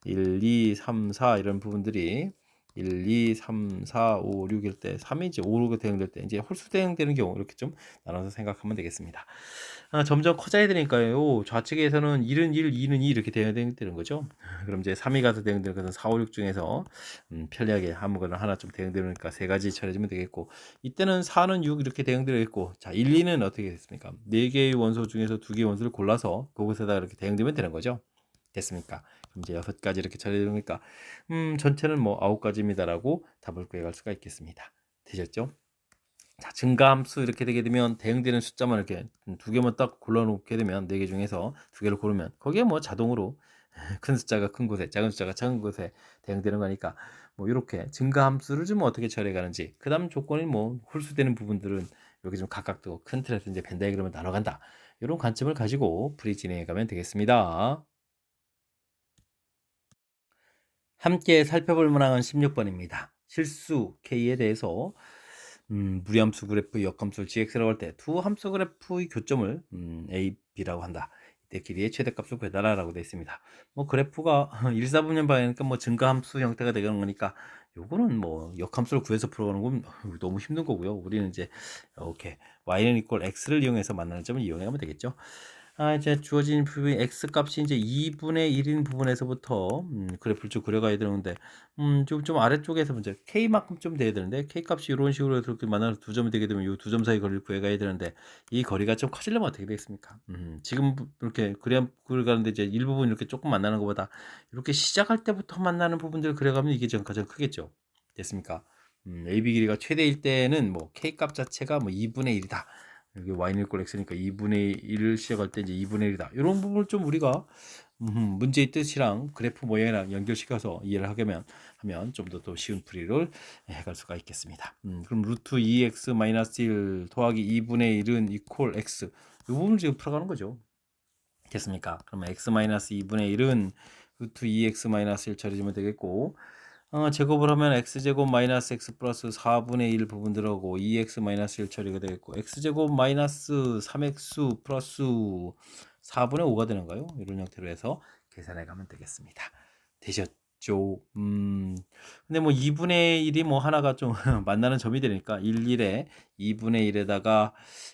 1, 2, 3, 4 이런 부분들이 1, 2, 3, 4, 5, 6일 때 3이 이제 5로 대응될 때 이제 홀수 대응되는 경우 이렇게 좀 나눠서 생각하면 되겠습니다. 점점 커져야 되니까요. 좌측에서는 1은 1, 2는 2 이렇게 대응되는 거죠. 그럼 이제 3이 가서 대응되는 것은 4, 5, 6 중에서 편리하게 아무거나 하나 좀 대응되니까 세 가지 처리해주면 되겠고, 이때는 4는 6 이렇게 대응되겠고, 자, 1, 2는 어떻게 됐습니까? 4개의 원소 중에서 2개의 원소를 골라서 그곳에다 이렇게 대응되면 되는 거죠. 됐습니까? 그럼 이제 6가지 이렇게 처리되니까 전체는 뭐 9가지입니다라고 답을 구해갈 수가 있겠습니다. 되셨죠? 자, 증가함수 이렇게 되게 되면 대응되는 숫자만 이렇게 2개만 딱 골라놓게 되면, 4개 중에서 2개를 고르면 거기에 뭐 자동으로 큰 숫자가 큰 곳에, 작은 숫자가 작은 곳에 대응되는 거니까, 뭐 이렇게 증가함수를 좀 어떻게 처리해 가는지, 그 다음 조건이 뭐 홀수되는 부분들은 이렇게 좀 각각도 큰 틀에서 이제 벤다이그램을 나눠 간다, 이런 관점을 가지고 풀이 진행해 가면 되겠습니다. 함께 살펴볼 만한 16번입니다. 실수 K에 대해서 무리함수 그래프 역함수를 gx라고 할 때 두 함수 그래프의 교점을 a, b라고 한다. 이때 길이의 최대값을 구해달라고 되어 있습니다. 뭐 그래프가 1, 4분면 방향이니까 뭐 증가함수 형태가 되는 거니까, 요거는 뭐 역함수를 구해서 풀어가는 건 너무 힘든 거고요. 우리는 이제 이렇게 y는 이퀄 x를 이용해서 만나는 점을 이용하면 되겠죠. 이제 주어진 부분 x 값이 이제 2분의 1인 부분에서부터 그래프를 쭉 그려가야 되는데, 좀 아래쪽에서 이제 k만큼 좀 돼야 되는데, k 값이 이런 식으로 그렇게 만나서 두 점이 되게 되면 이 두 점 사이 거리를 구해가야 되는데, 이 거리가 좀 커지려면 어떻게 되겠습니까? 지금 이렇게 그려가는데 이제 일부분 이렇게 조금 만나는 것보다 이렇게 시작할 때부터 만나는 부분들을 그려가면 이게 좀 가장 크겠죠. 됐습니까? AB 길이가 최대일 때는 뭐 k 값 자체가 뭐 2분의 1이다. 여기 y는 이꼴 x니까 2분의 1을 시작할 때 이제 2분의 1이다. 이런 부분을 좀 우리가 문제의 뜻이랑 그래프 모양이랑 연결시켜서 이해를 하면 좀 더 쉬운 풀이를 해갈 수가 있겠습니다. 그럼 루트 2x 마이너스 1 더하기 2분의 1은 이퀄 x, 이 부분을 지금 풀어가는 거죠. 됐습니까? 그러면 x 마이너스 2분의 1은 루트 2x 마이너스 1 처리하면 되겠고, 제곱을 하면 x제곱 마이너스 x 플러스 4분의 1 부분 들어오고 2x 마이너스 1 처리가 되겠고, x제곱 마이너스 3x 플러스 4분의 5가 되는가요? 이런 형태로 해서 계산해 가면 되겠습니다. 되셨죠? 근데 뭐 2분의 1이 뭐 하나가 좀 만나는 점이 되니까 1, 1에 2분의 1에다가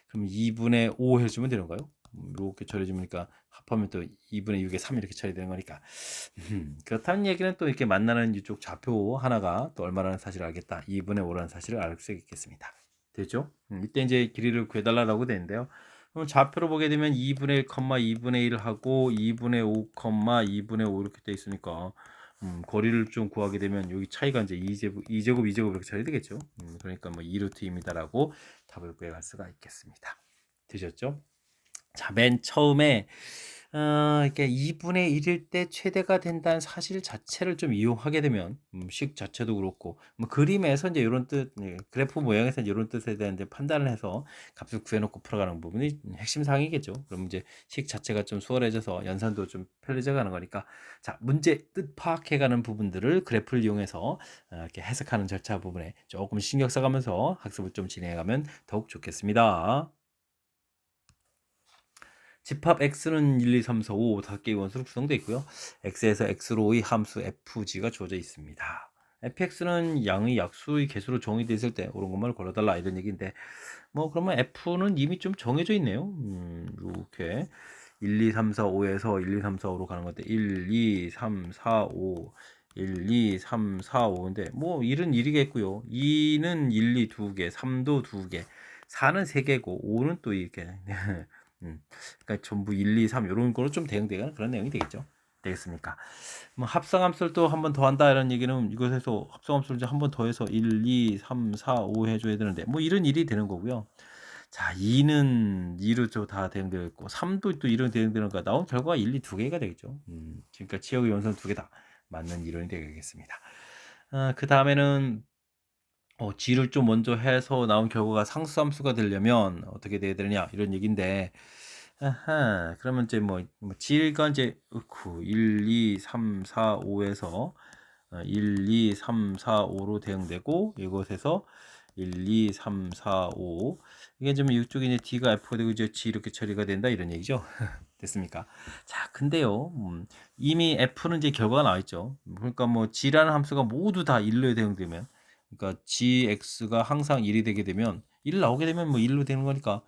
그럼 2분의 5 해주면 되는가요? 이렇게 처리해주니까 합하면 또 2분의 6에 3 이렇게 처리되는 거니까, 그렇다는 얘기는 또 이렇게 만나는 이쪽 좌표 하나가 또 얼마라는 사실을 알겠다, 2분의 5라는 사실을 알 수 있겠습니다. 되죠? 이때 이제 길이를 구해달라고 되는데요. 그럼 좌표로 보게 되면 2분의 1, 2분의 1 하고 2분의 5, 2분의 5 이렇게 돼 있으니까, 거리를 좀 구하게 되면 여기 차이가 이제 2제곱, 2제곱, 2제곱 이렇게 처리되겠죠. 그러니까 뭐 2루트입니다라고 답을 구해갈 수가 있겠습니다. 되셨죠? 자, 맨 처음에 이렇게 2분의 1일 때 최대가 된다는 사실 자체를 좀 이용하게 되면 식 자체도 그렇고 뭐 그림에서 이제 요런 뜻 그래프 모양에서 이제 요런 뜻에 대한 이제 판단을 해서 값을 구해 놓고 풀어가는 부분이 핵심 사항이겠죠. 그럼 이제 식 자체가 좀 수월해져서 연산도 좀 편리해져 가는 거니까 자, 문제 뜻 파악해 가는 부분들을 그래프를 이용해서 이렇게 해석하는 절차 부분에 조금 신경 써 가면서 학습을 좀 진행해 가면 더욱 좋겠습니다. 집합 x는 1, 2, 3, 4, 5 5개의 원소로 구성되어 있고요. x에서 x로의 함수 fg가 주어져 있습니다. fx는 양의 약수의 개수로 정의되어 있을 때 옳은 것만 골라달라 이런 얘기인데 뭐 그러면 f는 이미 좀 정해져 있네요. 이렇게 1, 2, 3, 4, 5에서 1, 2, 3, 4, 5로 가는 건데 1, 2, 3, 4, 5 1, 2, 3, 4, 5인데 뭐 1은 1이겠고요. 2는 1, 2, 2개, 3도 2개, 4는 3개고 5는 또 이렇게 그러니까 전부 1, 2, 3 이런 거로 좀 대응되는 그런 내용이 되겠죠. 되겠습니까? 뭐 합성함수를 또 한 번 더 한다 이런 얘기는 이것에서 합성함수를 이제 한 번 더 해서 1, 2, 3, 4, 5 해줘야 되는데 뭐 1은 1이 되는 거고요. 자, 2는 2로 다 대응되어 있고 3도 또 1은 대응되는 거니까 나온 결과가 1, 2, 두 개가 되겠죠. 그러니까 지역의 원소는 두 개 다 맞는 이론이 되겠습니다. 그 다음에는 G를 좀 먼저 해서 나온 결과가 상수함수가 되려면 어떻게 돼야 되느냐 이런 얘기인데 아하, 그러면 이제 G가 이제 1, 2, 3, 4, 5에서 1, 2, 3, 4, 5로 대응되고 이것에서 1, 2, 3, 4, 5 이게 좀 이쪽에 이제 D가 F가 되고 이제 G 이렇게 처리가 된다 이런 얘기죠. 됐습니까? 자, 근데요, 이미 F는 이제 결과가 나와 있죠. 그러니까 뭐 G라는 함수가 모두 다 1로 대응되면, 그러니까 GX가 항상 1이 되게 되면 1 나오게 되면 뭐 1로 되는 거니까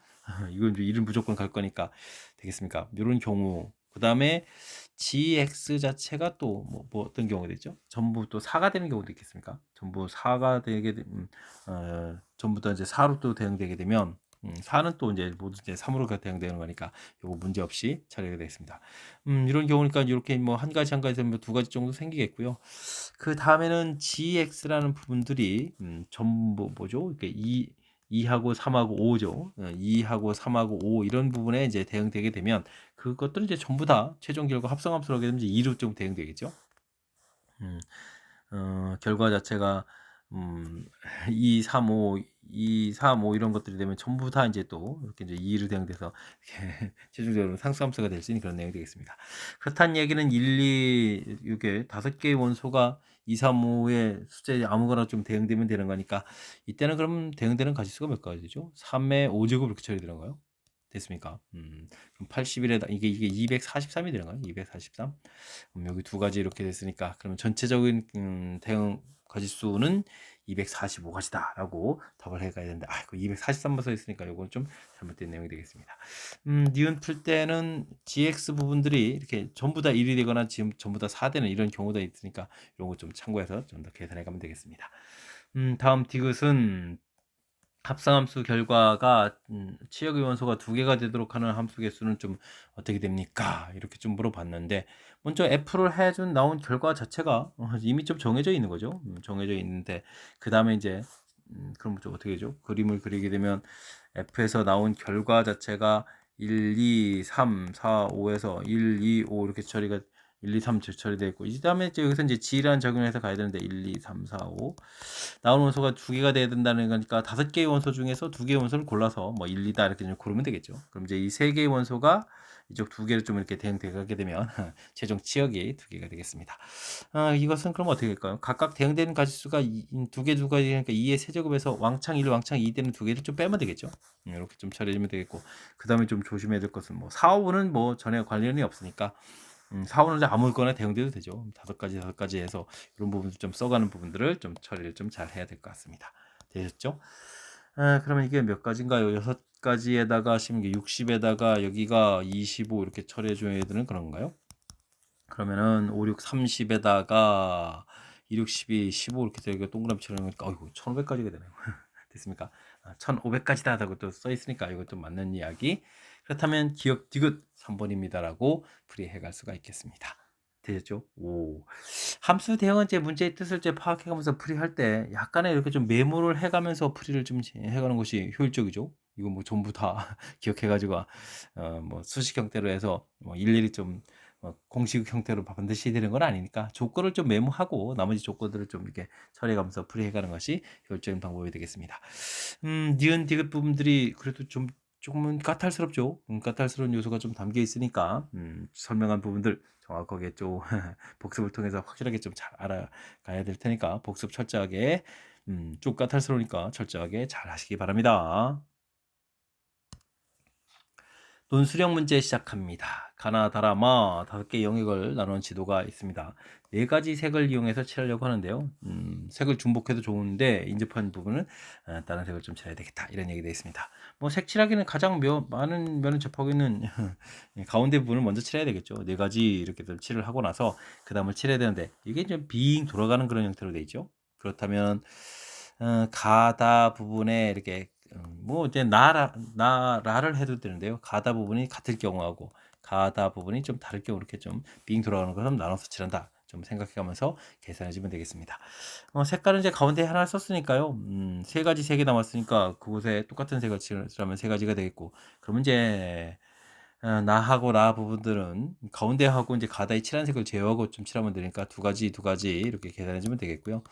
이건 이제 1은 무조건 갈 거니까 되겠습니까? 이런 경우 그 다음에 GX 자체가 또 뭐 어떤 경우가 되죠? 전부 또 4가 되는 경우도 있겠습니까? 전부 4가 되게 전부 다 이제 4로 또 대응되게 되면 4는 또 이제 모두 이제 3으로 대응되는 거니까 요거 문제 없이 처리가 되겠습니다. 이런 경우니까 이렇게 뭐 한 가지 한 가지 두 가지 정도 생기겠고요. 그 다음에는 GX라는 부분들이 전부 뭐죠? 이렇게 2하고 3하고 5죠. 2하고 3하고 5 이런 부분에 이제 대응되게 되면 그것들은 이제 전부 다 최종 결과 합성함수로 하게 되면 이제 2로 좀 대응되겠죠. 음, 결과 자체가 음, 2, 3, 5, 2, 3, 5 이런 것들이 되면 전부 다 이제 또 이렇게 이제 2로 대응돼서 이렇게 최종적으로 상수함수가 될 수 있는 그런 내용이 되겠습니다. 그렇다는 얘기는 1, 2 이게 5개의 원소가 2, 3, 5의 숫자에 아무거나 좀 대응되면 되는 거니까 이때는 그럼 대응되는 가지수가 몇 가지죠? 3의 5제곱 이렇게 처리되는가요? 됐습니까? 그럼 81에다 이게 243이 되는가요? 243. 여기 두 가지 이렇게 됐으니까 그러면 전체적인 대응 가지수는 245가지다라고 답을 해가야 된다. 아, 그 243번 써 있으니까 이건 좀 잘못된 내용이 되겠습니다. 니은 풀 때는 GX 부분들이 이렇게 전부 다 1이 되거나 지금 전부 다 4되는 이런 경우도 있으니까 이런 거 좀 참고해서 좀 더 계산해 가면 되겠습니다. 다음 디귿은 합성함수 결과가 치역의 원소가 두 개가 되도록 하는 함수 개수는 좀 어떻게 됩니까? 이렇게 좀 물어봤는데 먼저 F를 해준 나온 결과 자체가 이미 좀 정해져 있는 거죠. 정해져 있는데 그 다음에 이제 그럼 좀 어떻게 되죠? 그림을 그리게 되면 F에서 나온 결과 자체가 1, 2, 3, 4, 5에서 1, 2, 5 이렇게 처리가 1, 2, 3 처리되어 있고 이 다음에 이제 여기서 이제 G라는 적용을 해서 가야 되는데 1, 2, 3, 4, 5 나온 원소가 두 개가 돼야 된다는 거니까 5개의 원소 중에서 2개의 원소를 골라서 뭐 1, 2다 이렇게 좀 고르면 되겠죠. 그럼 이제 이 3개의 원소가 이쪽 2개를 좀 이렇게 대응돼 가게 되면 최종 치역이 2개가 되겠습니다. 이것은 그럼 어떻게 될까요? 각각 대응되는 가지수가 2개 두 가지니까 2의 세제곱에서 왕창 1, 왕창 2 되는 2개를 좀 빼면 되겠죠. 이렇게 좀 처리하면 되겠고 그 다음에 좀 조심해야 될 것은 뭐 4, 5는 뭐 전혀 관련이 없으니까 4, 5는 아무거나 대응돼도 되죠. 5가지 해서 이런 부분들 좀 써가는 부분들을 좀 처리를 좀 잘 해야 될 것 같습니다. 되셨죠? 그러면 이게 몇 가지인가요? 6가지에다가 하시면 60에다가 여기가 25 이렇게 처리해 줘야 되는 그런가요? 그러면은 5, 6, 30에다가 2, 6, 12, 15 이렇게 되고 동그라미 칠하니까 어이구 1500까지가 되네요. 됐습니까? 1500까지다라고 또 써 있으니까 이것도 맞는 이야기. 그렇다면 기억 디귿 3번입니다라고 풀이해 갈 수가 있겠습니다. 되셨죠? 오. 함수 대응은 제 문제의 뜻을 제 파악해 가면서 풀이할 때 약간의 이렇게 좀 메모를 해 가면서 풀이를 좀 해 가는 것이 효율적이죠. 이거 뭐 전부 다 기억해 가지고 뭐 수식 형태로 해서 뭐 일일이 좀 공식 형태로 반드시 되는 건 아니니까 조건을 좀 메모하고 나머지 조건들을 좀 이렇게 처리해 가면서 풀이해 가는 것이 효율적인 방법이 되겠습니다. 니은 디귿 부분들이 그래도 좀 조금은 까탈스럽죠. 까탈스러운 요소가 좀 담겨 있으니까 설명한 부분들 정확하게 좀 복습을 통해서 확실하게 좀 잘 알아가야 될 테니까 복습 철저하게 좀 까탈스러우니까 철저하게 잘 하시기 바랍니다. 논술형 문제 시작합니다. 가나, 다라, 마 5개 영역을 나눈 지도가 있습니다. 4가지 색을 이용해서 칠하려고 하는데요. 색을 중복해도 좋은데 인접한 부분은 다른 색을 좀 칠해야 되겠다. 이런 얘기가 되어 있습니다. 뭐 색칠하기는 가장 많은 면을 접하고 있는 가운데 부분을 먼저 칠해야 되겠죠. 4가지 이렇게 칠을 하고 나서 그 다음을 칠해야 되는데 이게 좀 빙 돌아가는 그런 형태로 되어 있죠. 그렇다면 가다 부분에 이렇게 뭐 이제 나라를 해도 되는데요. 가다 부분이 같을 경우하고 가다 부분이 좀 다를 경우 이렇게 좀 빙 돌아가는 것을 나눠서 칠한다. 좀 생각해가면서 계산해 주면 되겠습니다. 색깔은 이제 가운데 하나 썼으니까요. 3가지 색이 남았으니까 그곳에 똑같은 색을 칠하면 3가지가 되겠고 그러면 이제 나하고 나 부분들은 가운데하고 이제 가다의 칠한 색을 제어하고 좀 칠하면 되니까 두 가지 이렇게 계산해 주면 되겠고요.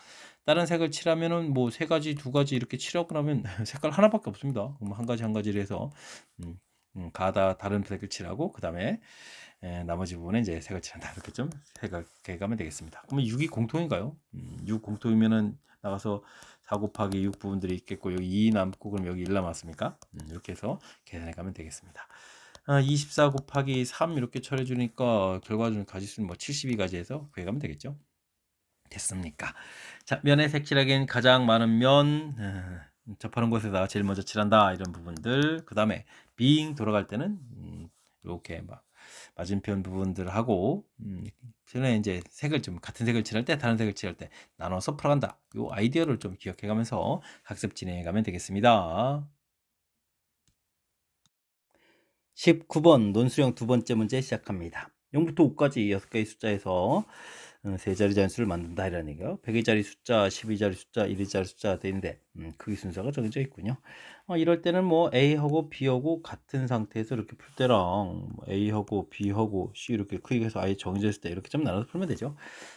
다른 색을 칠하면은 뭐 3가지, 2가지 이렇게 칠하고 나면 색깔 하나밖에 없습니다. 그럼 한 가지를 해서 가다 다른 색을 칠하고 그 다음에 나머지 부분에 이제 색을 칠한다. 이렇게 좀 생각해 가면 되겠습니다. 그러면 6이 공통인가요? 6 공통이면은 나가서 4 곱하기 6 부분들이 있겠고 여기 2 남고 그럼 여기 1 남았습니까? 이렇게 해서 계산해 가면 되겠습니다. 24 곱하기 3 이렇게 처리해 주니까 결과적으로 가지수는 뭐 72가지 해서 구해가면 되겠죠. 됐습니까? 자, 면의 색칠하기엔 가장 많은 면 접하는 곳에다 제일 먼저 칠한다 이런 부분들 그 다음에 빙 돌아갈 때는 이렇게 막 맞은편 부분들 하고 전에 이제 색을 좀 같은 색을 칠할 때 다른 색을 칠할 때 나눠서 풀어간다 요 아이디어를 좀 기억해 가면서 학습 진행해 가면 되겠습니다. 19번 논술형 두 번째 문제 시작합니다. 0부터 5까지 6개의 숫자에서 세 자리 잔수를 만든다 이라는 얘기요. 100일짜리 숫자, 12자리 숫자, 1일짜리 숫자가 되는데 크기 순서가 정해져 있군요. 이럴 때는 뭐 A하고 B하고 같은 상태에서 이렇게 풀 때랑 뭐 A하고 B하고 C 이렇게 크기가 아예 정해져 있을 때 이렇게 좀 나눠서 풀면 되죠.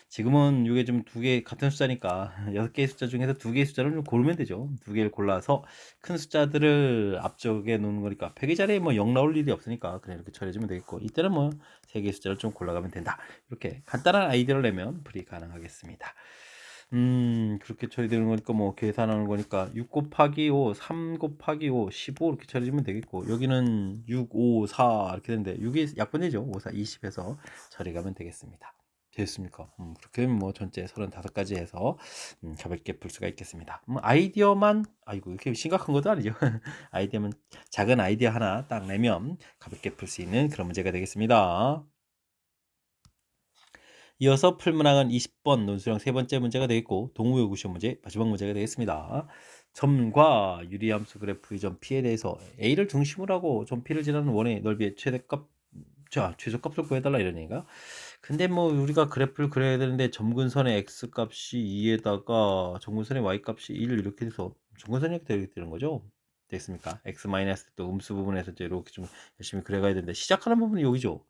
지금은 이게 좀 두 개 같은 숫자니까 6개의 숫자 중에서 2개의 숫자를 좀 고르면 되죠. 2개를 골라서 큰 숫자들을 앞쪽에 놓는 거니까 100의 자리에 뭐 0 나올 일이 없으니까 그냥 이렇게 처리해주면 되겠고 이때는 뭐 3개의 숫자를 좀 골라가면 된다. 이렇게 간단한 아이디어를 내면 풀이 가능하겠습니다. 그렇게 처리되는 거니까 뭐 계산하는 거니까 6 곱하기 5, 3 곱하기 5, 15 이렇게 처리해주면 되겠고 여기는 6, 5, 4 이렇게 되는데 6이 약분되죠. 5, 4, 20해서 처리가면 되겠습니다. 됐습니까? 그렇게 하면 뭐 전체 35가지 해서 가볍게 풀 수가 있겠습니다. 아이디어만 아이고 이렇게 심각한 것도 아니죠. 아이디어만 작은 아이디어 하나 딱 내면 가볍게 풀 수 있는 그런 문제가 되겠습니다. 이어서 풀 문항은 20번 논술형 세 번째 문제가 되겠고 동우의 구시험 문제 마지막 문제가 되겠습니다. 점과 유리함수 그래프의 점 P에 대해서 A를 중심으로 하고 점 P를 지나는 원의 넓이의 최대값 최소값을 구해달라 이런 얘기가. 근데 뭐 우리가 그래프를 그려야 되는데 점근선의 x 값이 2에다가 점근선의 y 값이 1 이렇게 돼서 점근선이 이렇게 되는 거죠. 됐습니까? x 마이너스 또 음수 부분에서 이제 이렇게 좀 열심히 그려가야 되는데 시작하는 부분이 여기죠.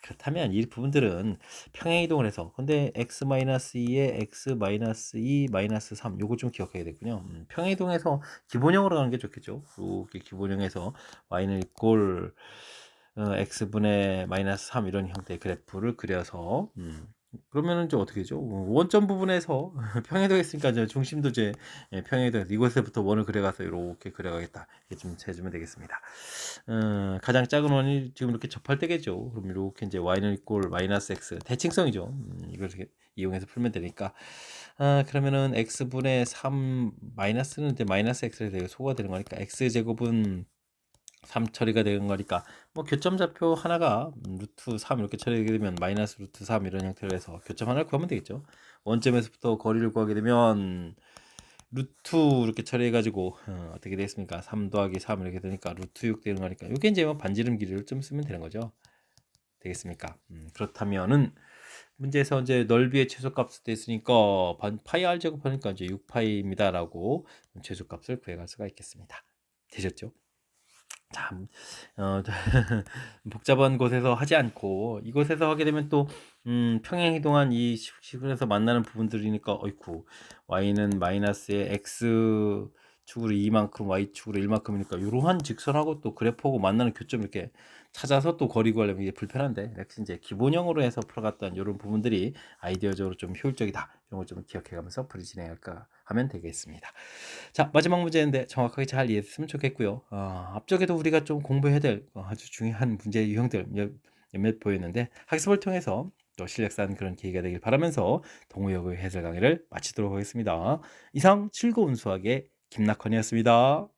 그렇다면 이 부분들은 평행 이동을 해서 근데 x 마이너스 2에 x 마이너스 2 마이너스 3 요거 좀 기억해야 되군요. 평행 이동해서 기본형으로 가는 게 좋겠죠. 이렇게 기본형에서 y는 이꼴 x분의 마이너스 3 이런 형태의 그래프를 그려서 그러면은 이제 어떻게 되죠? 원점 부분에서 평행이동 했으니까 이제 중심도 이제 평행이동 이곳에부터 원을 그려가서 이렇게 그려가겠다. 이렇게 좀 해주면 되겠습니다. 가장 작은 원이 지금 이렇게 접할 때겠죠. 그럼 이렇게 이제 y는 이꼴 마이너스 x 대칭성이죠. 이걸 이렇게 이용해서 풀면 되니까 그러면은 x분의 3 마이너스는 이제 마이너스 x에 대해 소가 되는 거니까 x 제곱은 3 처리가 되는 거니까 뭐 교점 좌표 하나가 루트 3 이렇게 처리되게 되면 마이너스 루트 3 이런 형태로 해서 교점 하나를 구하면 되겠죠. 원점에서부터 거리를 구하게 되면 루트 이렇게 처리해 가지고 어떻게 되겠습니까? 3 더하기 3 이렇게 되니까 루트 6 되는 거니까 이게 이제 뭐 반지름 길이를 좀 쓰면 되는 거죠. 되겠습니까? 그렇다면은 문제에서 이제 넓이의 최소값을 냈으니까 파이 r 제곱하니까 이제 6파이입니다라고 최소값을 구해갈 수가 있겠습니다. 되셨죠? 참 복잡한 곳에서 하지 않고 이곳에서 하게 되면 또 평행이동한 이 시골에서 만나는 부분들이니까 어이쿠 y는 마이너스의 x축으로 2만큼 y축으로 1만큼이니까 요러한 직선하고 또 그래프하고 만나는 교점 이렇게 찾아서 또 거리 구하려면 이게 불편한데 역시 이제 기본형으로 해서 풀어갔던 요런 부분들이 아이디어적으로 좀 효율적이다. 이런 걸 좀 기억해 가면서 풀이 진행할까 하면 되겠습니다. 자, 마지막 문제인데 정확하게 잘 이해했으면 좋겠고요. 앞쪽에도 우리가 좀 공부해야 될 아주 중요한 문제 유형들 몇몇 보였는데 학습을 통해서 또 실력 쌓는 그런 계기가 되길 바라면서 동호역의 해설 강의를 마치도록 하겠습니다. 이상 즐거운 수학의 김낙헌이었습니다.